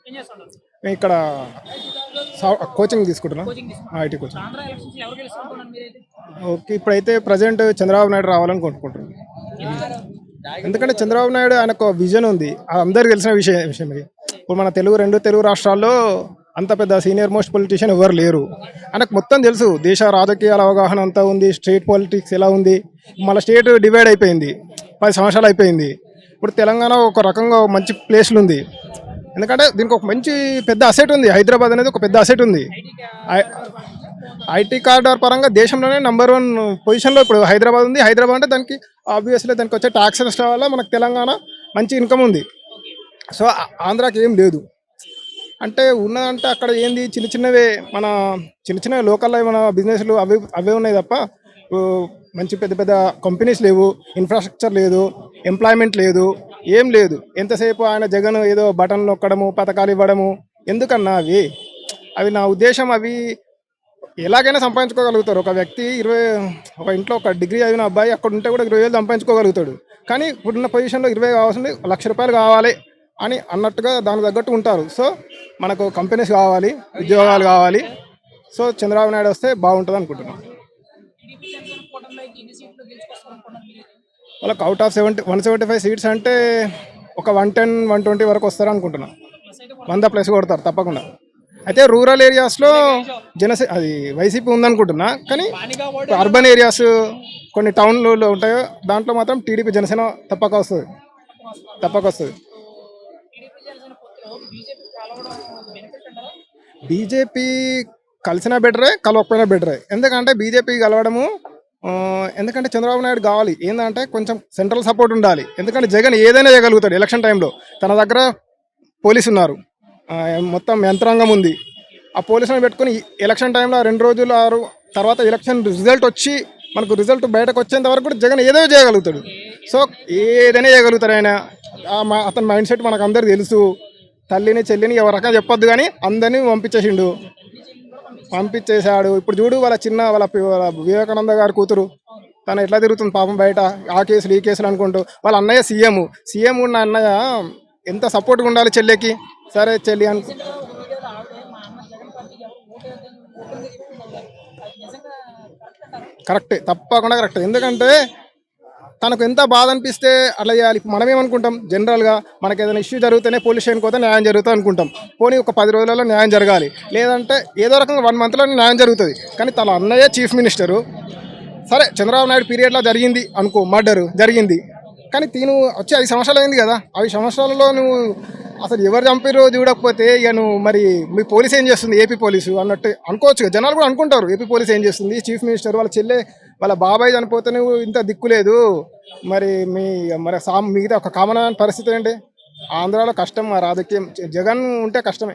ఏం చేస్తుంటారు? నేను ఇక్కడ కోచింగ్ తీసుకుంటున్నా. కోచింగ్ ఐటీ తీసుకుంటారు. కోచింగ్. ఆంధ్ర ఎలక్షన్స్ ఎవరు గెలుస్తారనుకున్నారు మీరైతే? ఓకే. ఇప్పుడైతే ప్రజెంట్ చంద్రబాబు నాయుడు రావాలని కోరుకుంటున్నాను. ఎందుకని? ఎందుకంటే చంద్రబాబు నాయుడు ఆయనకు విజన్ ఉంది. అది అందరికీ తెలిసిన విషయం ఇది. ఇప్పుడు మన రెండు తెలుగు రాష్ట్రాల్లో అంత పెద్ద సీనియర్ మోస్ట్ పొలిటీషియన్ ఎవరు లేరు. ఆయనకు మొత్తం తెలుసు. దేశ రాజకీయాల అవగాహన అంతా ఉంది. స్టేట్ పాలిటిక్స్ ఎలా ఉంది. మన స్టేట్ డివైడ్ అయిపోయింది. 10 సంవత్సరాలు అయిపోయింది. ఇప్పుడు తెలంగాణ ఒక రకంగా మంచి ప్లేస్లు ఉంది. ఎందుకంటే దీనికి ఒక మంచి పెద్ద అసెట్ ఉంది. హైదరాబాద్ అనేది ఒక పెద్ద అసెట్ ఉంది. ఐటీ కారిడార్ పరంగా దేశంలోనే నంబర్ 1 పొజిషన్లో ఇప్పుడు హైదరాబాద్ ఉంది. హైదరాబాద్ అంటే దానికి ఆబ్వియస్లీ దానికి వచ్చే ట్యాక్సెస్ వల్ల మనకు తెలంగాణ మంచి ఇన్కమ్ ఉంది. సో ఆంధ్రాకి ఏం లేదు. అంటే ఉన్నదంటే అక్కడ ఏంది చిన్న చిన్నవే మన చిన్న లోకల్లో మన బిజినెస్లు అవే ఉన్నాయి తప్ప మంచి పెద్ద పెద్ద కంపెనీస్ లేవు. ఇన్ఫ్రాస్ట్రక్చర్ లేదు. ఎంప్లాయ్మెంట్ లేదు. ఏం లేదు. ఎంతసేపు ఆయన జగన్ ఏదో బటన్ నొక్కడము, పథకాలు ఇవ్వడము ఎందుకన్నా అవి నా ఉద్దేశం. అవి ఎలాగైనా సంపాదించుకోగలుగుతారు. ఒక వ్యక్తి ఒక ఇంట్లో ఒక డిగ్రీ చదివిన అబ్బాయి అక్కడ ఉంటే కూడా 20,000 సంపాదించుకోగలుగుతాడు. కానీ ఇప్పుడున్న పొజిషన్లో 20 కావాల్సింది ₹1,00,000 కావాలి అని అన్నట్టుగా దానికి తగ్గట్టు ఉంటారు. సో మనకు కంపెనీస్ కావాలి, ఉద్యోగాలు కావాలి. సో చంద్రబాబు నాయుడు వస్తే బాగుంటుంది అనుకుంటున్నాను. టీడీపీ జనసేన కూటమిలో అయితే ఎన్ని సీట్లు గెలుచుకొస్తారనుకున్నారు మీరైతే? వాళ్ళకి అవుట్ ఆఫ్ 175 సీట్స్ అంటే ఒక 110, 120 వరకు వస్తారు అనుకుంటున్నాను. ప్లస్ అయితే 100+ కొడతారు తప్పకుండా. అయితే రూరల్ ఏరియాస్లో అది వైసీపీ ఉందనుకుంటున్నా. కానీ అర్బన్ ఏరియాస్ కొన్ని టౌన్లలో ఉంటాయో దాంట్లో మాత్రం టీడీపీ జనసేన తప్పక వస్తుంది. టీడీపీ జనసేన పొత్తులో బీజేపీ కలవడం బెనిఫిట్ అంటారా? బీజేపీ కలిసినా బెటరే, కలవకపోయినా బెటరే. ఎందుకంటే బీజేపీ కలవడము ఎందుకంటే చంద్రబాబు నాయుడు కావాలి. ఏంటంటే కొంచెం సెంట్రల్ సపోర్ట్ ఉండాలి. ఎందుకంటే జగన్ ఏదైనా చేయగలుగుతాడు. ఎలక్షన్ టైంలో తన దగ్గర పోలీసు ఉన్నారు, మొత్తం యంత్రాంగం ఉంది. ఆ పోలీసులను పెట్టుకుని ఎలక్షన్ టైంలో 2 రోజులు తర్వాత ఎలక్షన్ రిజల్ట్ వచ్చి మనకు రిజల్ట్ బయటకు వచ్చేంత వరకు కూడా జగన్ ఏదో చేయగలుగుతాడు. సో ఏదైనా చేయగలుగుతాడు ఆయన. అతని మైండ్ సెట్ మనకు అందరు తెలుసు. తల్లిని చెల్లిని ఎవరి రకంగా చెప్పొద్దు కానీ అందరినీ పంపించేశాడు. ఇప్పుడు చూడు వాళ్ళ వివేకానంద గారి కూతురు తను ఎట్లా తిరుగుతుంది పాపం బయట. ఆ కేసులు ఈ కేసులు అనుకుంటూ. వాళ్ళ అన్నయ్య సీఎం ఉన్న అన్నయ్య ఎంత సపోర్ట్గా ఉండాలి చెల్లెకి. సరే చెల్లి ఒక వీడియోలో ఆవిడే మా అన్న జగన్ పార్టీకి ఎవరు ఓటేద్దని చెప్తున్నారు. అది నిజంగా కరెక్ట్ అంటారా? కరెక్టే, తప్పకుండా కరెక్ట్. ఎందుకంటే తనకు ఎంత బాధ అనిపిస్తే అట్లా చేయాలి. మనం ఏమనుకుంటాం జనరల్గా మనకు ఏదైనా ఇష్యూ జరుగుతూనే పోలీస్ స్టేషన్కి పోతే న్యాయం జరుగుతుంది అనుకుంటాం. పోనీ ఒక 10 రోజులలో న్యాయం జరగాలి, లేదంటే ఏదో రకంగా 1 మంత్లో న్యాయం జరుగుతుంది. కానీ తన అన్నయ్య చీఫ్ మినిస్టరు. సరే చంద్రబాబు నాయుడు పీరియడ్లో జరిగింది అనుకో, మర్డరు జరిగింది. కానీ తిను వచ్చి 5 సంవత్సరాలు అయింది కదా. 5 సంవత్సరాలలో నువ్వు అసలు ఎవరు చంపారో చూడకపోతే ఇక నువ్వు మరి మీ పోలీస్ ఏం చేస్తుంది, ఏపీ పోలీసు అన్నట్టు అనుకోవచ్చు. జనాలు కూడా అనుకుంటారు ఏపీ పోలీస్ ఏం చేస్తుంది. చీఫ్ మినిస్టర్ వాళ్ళ చెల్లె వాళ్ళ బాబాయ్ చనిపోతే నువ్వు ఇంత దిక్కు లేదు. మరి మిగతా ఒక కామన్ పరిస్థితి ఏంటి? ఆంధ్రాలో కష్టం రాజకీయం. జగన్ ఉంటే కష్టమే.